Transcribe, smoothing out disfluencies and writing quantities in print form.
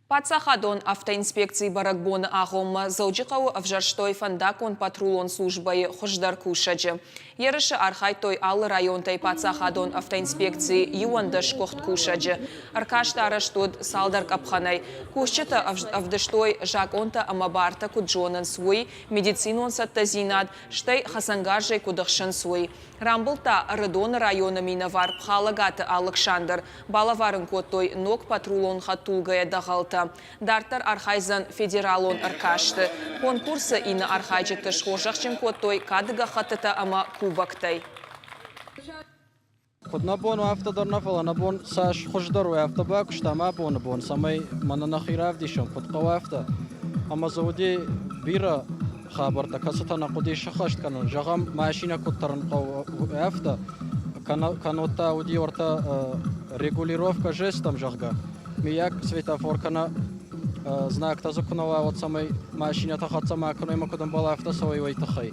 Пацахадон автоинспекции барагбон ағым заудиқау авжарштой фандакон патрулон службай хождар кушаджи. Ерыши архай той алы районтай Пацахадон автоинспекции юандаш кохт кушаджи. Аркашта араштуд салдар капханай. Кушчета авдаштой жаконта амабарта куджонан свой, медицинон саттазинад, штай хасангаржай кудахшан свой. Рамбылта Рыдон района минавар пхалагаты Александр. Балаварын коттой ног патрулон хатулгая дағалта. Дартар архайзан федералон аркашты. Конкурсы ины архайджеты шхожақчым коттой кадыга хатыта ама кубактай. Набон автодар фала набон саш хождар автоба куштама бон самай манана хирав дишон подқав авто. Ама зауди бира خبرت کسات نقدی شخص کنن جام ماشین کترن قو افته کنوتا ودی ورتا регулировка жестом жага мияк светофор кана знак тазукунова от самой машине тахат сама кана има кудан бала авто свой вайтахай